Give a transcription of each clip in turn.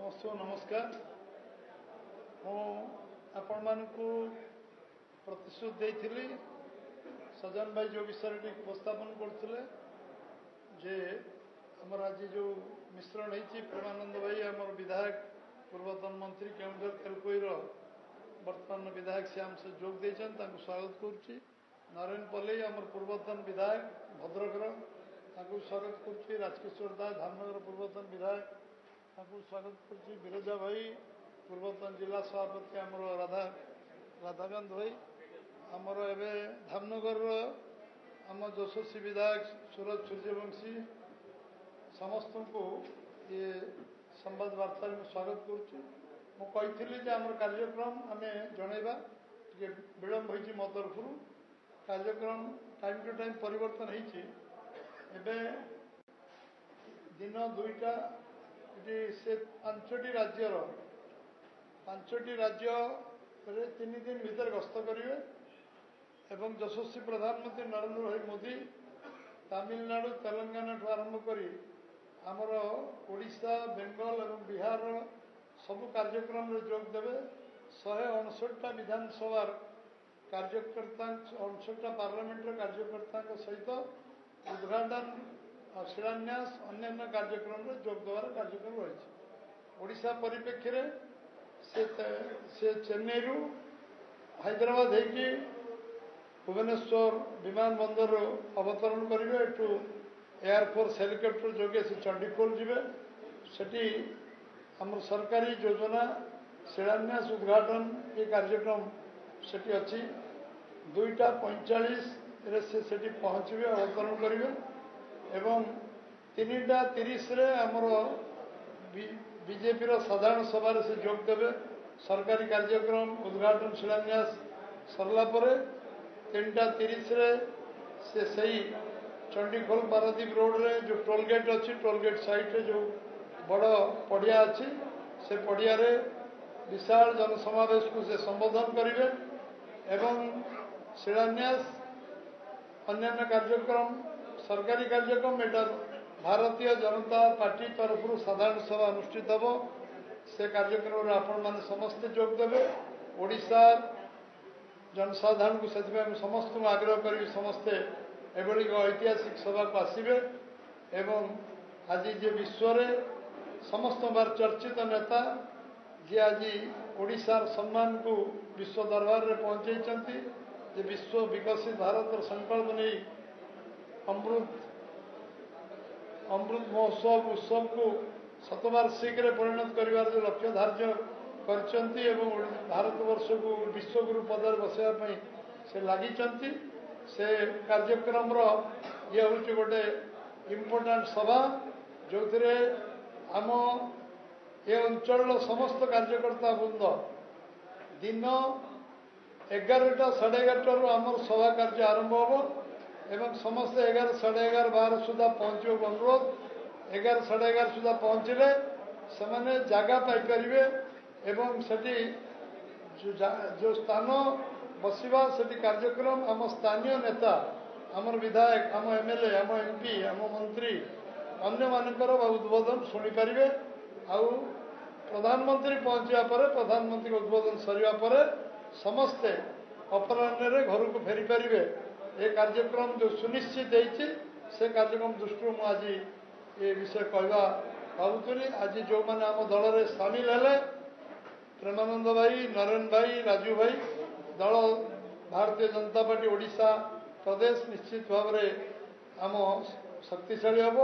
समस्त नमस्कार आपण मानकु प्रतिश्रुति देइथिली सजन भाई जो विषय उपस्थापन करथिले जे हमर आज जो मिश्रण होती प्रेमानंद भाई आमर विधायक पूर्वतन मंत्री केउंझर तेलकोईर वर्तमान विधायक श्याम से जोग देछन तांको स्वागत करुच्ची। नारायण पल्लई आमर पूर्वतन विधायक भद्रकर तांको स्वागत करुच्ची। राजकिशोर दास धामनगर पूर्वतन विधायक तांको स्वागत करुच्ची। बिरजा भाई पूर्वतन जिला सभापति आमर राधाकांत भाई आमर एवं धामनगर आम यशस्वी विधायक सूरज सूर्यवंशी समस्त को ये संवाद वार्ता में स्वागत करुच्ची। मुझे आम कार्यक्रम आम जनइबा विलम्ब होती मो तरफ कार्यक्रम टाइम टू टाइम परिवर्तन होती दिन दुईटा से पांचटी राज्य 3 दिन भीतर गस्त करेंगे एवं यशस्वी प्रधानमंत्री नरेंद्र भाई मोदी तमिलनाडु तेलंगाना ठू आरंभ कर आमर ओडिशा बेंगल और बिहार सबु कार्यक्रम जोग देवे। 159टा विधानसभा कार्यकर्ता 59टा पार्लियामेंट कार्यकर्ता सहित उद्घाटन शिलान्यास अन्य कार्यक्रम जोग देवार कार्यक्रम रही। ओडिशा परिप्रेक्षी से चेन्नई रु हैदराबाद होगी भुवनेश्वर विमान बंदर अवतरण करेंगे। एठू एयरफोर्स हेलिकप्टर जोगे से चंडीखोल जीवे सेठी आमर सरकारी योजना शिलान्यास उद्घाटन ये कार्यक्रम सेठी अच्छी। 2:45 से पहुँचे अवतरण करेंगे एवं 3:30 आमर बीजेपी साधारण सभा से जोग देवे। सरकारी कार्यक्रम उद्घाटन शिलान्यास सरला 3:30 से सही चंडीखोल पारादीप रोड रे जो टोलगेट अच्छी टोलगेट साइड रे जो बड़ पड़िया अच्छी से पड़िया रे विशाल जनसमावेश को से संबोधन करेंगे एवं शिलान्यास अन्य कार्यक्रम सरकारी कार्यक्रम एटा भारतीय जनता पार्टी तरफ साधारण सभा अनुष्ठित हम से कार्यक्रम में आपण मैंने समस्ते जोग देवे। ओडिशा जनसाधारण को से समस्त आग्रह करी समस्ते एभली ऐतिहासिक सभा को आसवे एवं आज जे विश्व समस्त बार चर्चित नेता जे आज ओडिशार सम्मान को विश्व दरबार में पहुंचाई जे विश्व विकसित भारत संकल्प नहीं अमृत महोत्सव उत्सव को शतवार्षिक परिणत कर जो लक्ष्य धार्य कर भारतवर्ष को विश्वगुरु पदर बसवाई से लगी से कार्यक्रम ये हूँ गोटे इम्पोर्टाट सभा जो थे आम ये अंचल समस्त कार्यकर्ता वृंद दिन 11टा 11:30 आमर सभा कार्य आरंभ हम एवं समस्त 11 11:30 12 सुधा पहुँचे अनुरोध 11 11:30 सुधा पहुँचले से जगह पाइपर एवं सेठी जो स्थान बसवा से कार्यक्रम आम स्थानीय नेता आमर विधायक आम एमएलए आम एमपी आम मंत्री अन्य मानकर उद्बोधन शुणी पारे आउ प्रधानमंत्री पहुँचा पर प्रधानमंत्री उद्बोधन सरिया पर समस्ते अपराह्न घर को फेरी पारे ये कार्यक्रम जो सुनिश्चित होती से कार्यक्रम दृष्टि मुझे आज ये विषय कहवा भावुली। आज जो मैंने आम दल में सामिल है प्रेमानंद भाई नारायण भाई राजू भाई दल भारतीय जनता पार्टी ओडिशा प्रदेश निश्चित भाव में आम शक्तिशाली हम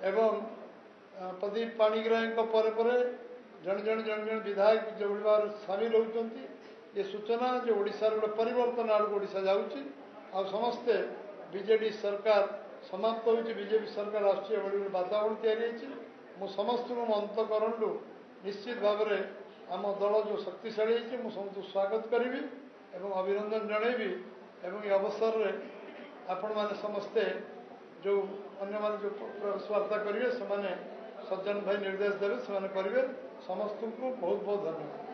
एवं प्रदीप पाणिग्राही जन विधायक जो बार सामिल होती ये सूचना जो ओडिशा गोटे परिवर्तन आड़ ओडिशा जाऊँगी आ समस्ते बीजेडी सरकार समाप्त होती बीजेपी सरकार आसुच्ची वातावरण या समस्त अंतकरण निश्चित भाव में आम दल जो शक्तिशाली है समस्त स्वागत करी एवं अभिनंदन जनइबी एवं ये अवसर में आपण मैंने समस्ते जो अन्य माने जो वार्ता करेंगे से सज्जन भाई निर्देश देवे से करेंगे। समस्त को बहुत बहुत धन्यवाद।